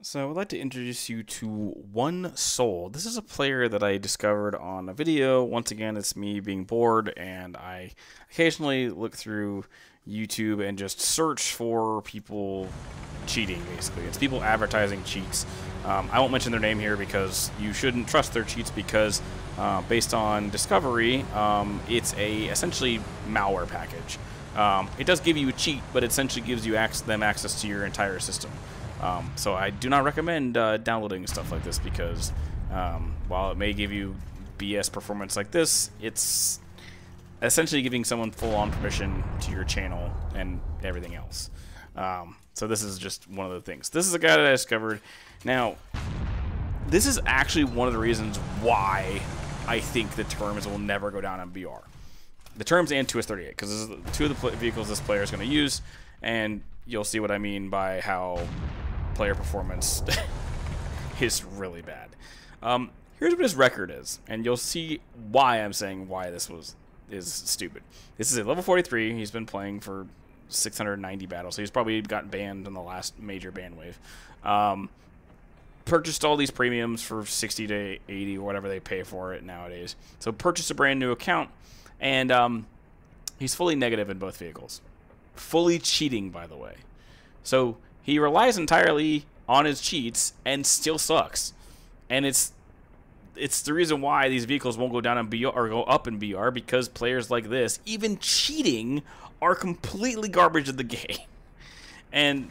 So I would like to introduce you to One Soul. This is a player that I discovered on a video. Once again, it's me being bored, and I occasionally look through YouTube and just search for people cheating, basically. It's people advertising cheats. I won't mention their name here because you shouldn't trust their cheats because, based on discovery, it's a essentially malware package. It does give you a cheat, but it essentially gives you them access to your entire system. So I do not recommend downloading stuff like this because while it may give you BS performance like this, it's essentially giving someone full-on permission to your channel and everything else. So this is just one of the things. This is a guy that I discovered. Now, this is actually one of the reasons why I think the Turms will never go down on BR. The Turms and 2S38, because this is two of the vehicles this player is going to use, and you'll see what I mean by how player performance is really bad. Here's what his record is, and you'll see why I'm saying why this is stupid. This is a level 43. He's been playing for 690 battles, so he's probably got banned in the last major ban wave. Purchased all these premiums for 60 to 80 or whatever they pay for it nowadays. So purchased a brand new account, and he's fully negative in both vehicles. Fully cheating, by the way. So he relies entirely on his cheats and still sucks. And it's the reason why these vehicles won't go down in BR or go up in BR, because players like this, even cheating, are completely garbage of the game. And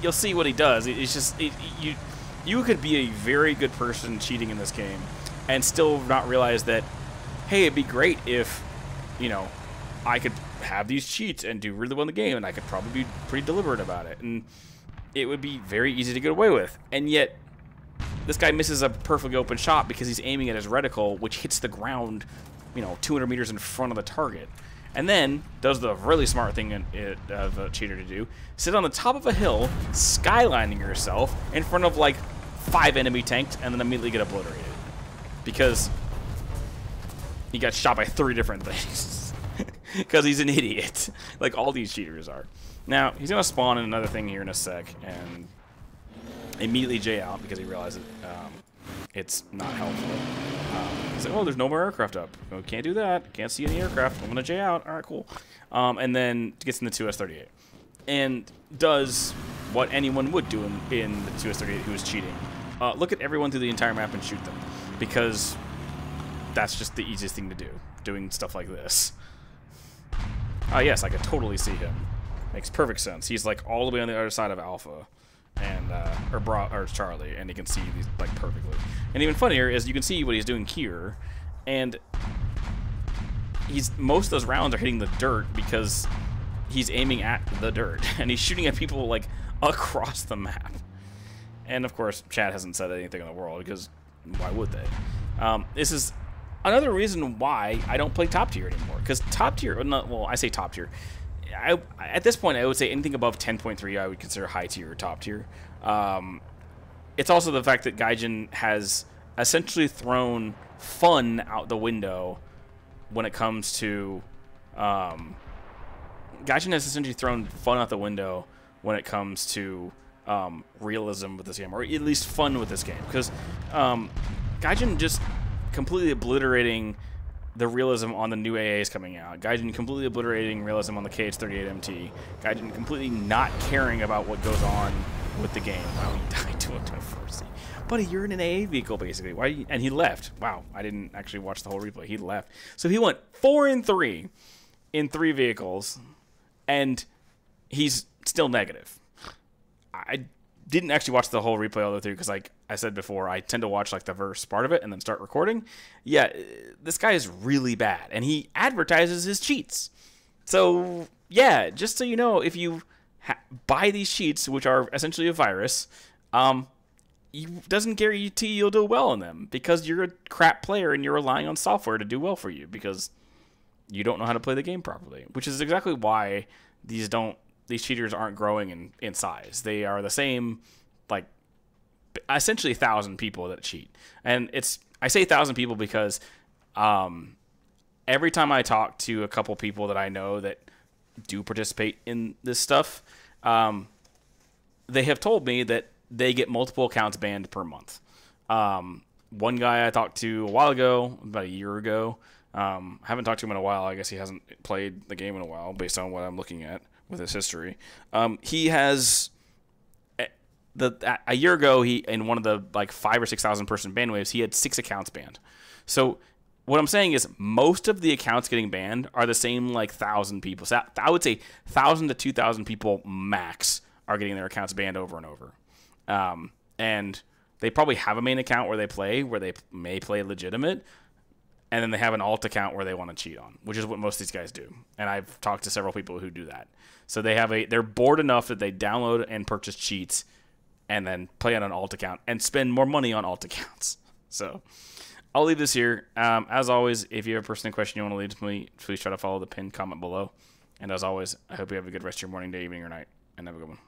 you'll see what he does. It's just you could be a very good person cheating in this game and still not realize that, hey, it'd be great if, you know, I could have these cheats and do really well in the game, and I could probably be pretty deliberate about it, and it would be very easy to get away with. And yet this guy misses a perfectly open shot because he's aiming at his reticle, which hits the ground, you know, 200 meters in front of the target, and then does the really smart thing of a cheater to do: sit on the top of a hill, skylining yourself in front of like 5 enemy tanks, and then immediately get obliterated because he got shot by 3 different things. Because he's an idiot, like all these cheaters are. Now, he's going to spawn in another thing here in a sec, and immediately J out because he realizes it's not helpful. He's like, oh, there's no more aircraft up. Oh, can't do that. Can't see any aircraft. I'm going to J out. All right, cool. And then gets in the 2S38. And does what anyone would do in the 2S38 who is cheating. Look at everyone through the entire map and shoot them. Because that's just the easiest thing to do, doing stuff like this. Ah, yes, I could totally see him. Makes perfect sense. He's like all the way on the other side of Alpha, and or Charlie, and he can see these like perfectly. And even funnier is you can see what he's doing here, and most of those rounds are hitting the dirt because he's aiming at the dirt, and he's shooting at people like across the map. And of course, Chad hasn't said anything in the world because why would they? This is another reason why I don't play top tier anymore, because top tier, well, I say top tier. At this point, I would say anything above 10.3 I would consider high tier or top tier. It's also the fact that Gaijin has essentially thrown fun out the window when it comes to... Gaijin has essentially thrown fun out the window when it comes to realism with this game, or at least fun with this game, because Gaijin just completely obliterating the realism on the new AAs coming out. Gaijin completely obliterating realism on the KH-38MT. Gaijin completely not caring about what goes on with the game. Wow, he died to a Forcey. Buddy, you're in an AA vehicle, basically. Why? And he left. Wow, I didn't actually watch the whole replay. He left. So he went 4-3 in 3 vehicles, and he's still negative. I didn't actually watch the whole replay all the way through because, like I said before, I tend to watch like the first part of it and then start recording. Yeah, this guy is really bad, and he advertises his cheats. So yeah, just so you know, if you buy these cheats, which are essentially a virus, it doesn't guarantee you'll do well in them because you're a crap player and you're relying on software to do well for you because you don't know how to play the game properly, which is exactly why these cheaters aren't growing in size. They are the same, like, essentially 1,000 people that cheat. And I say 1,000 people because every time I talk to a couple people that I know that do participate in this stuff, they have told me that they get multiple accounts banned per month. One guy I talked to a while ago, about a year ago, haven't talked to him in a while. I guess he hasn't played the game in a while based on what I'm looking at with his history. He has a year ago, he in one of the like 5,000 or 6,000 person ban waves, he had 6 accounts banned. So what I'm saying is most of the accounts getting banned are the same like 1,000 people. So I would say 1,000 to 2,000 people max are getting their accounts banned over and over. And they probably have a main account where they may play legitimate, and then they have an alt account where they want to cheat on, which is what most of these guys do. And I've talked to several people who do that. So they're bored enough that they download and purchase cheats and then play on an alt account and spend more money on alt accounts. So I'll leave this here. As always, if you have a personal question you want to leave to me, please try to follow the pinned comment below. And as always, I hope you have a good rest of your morning, day, evening, or night, and have a good one.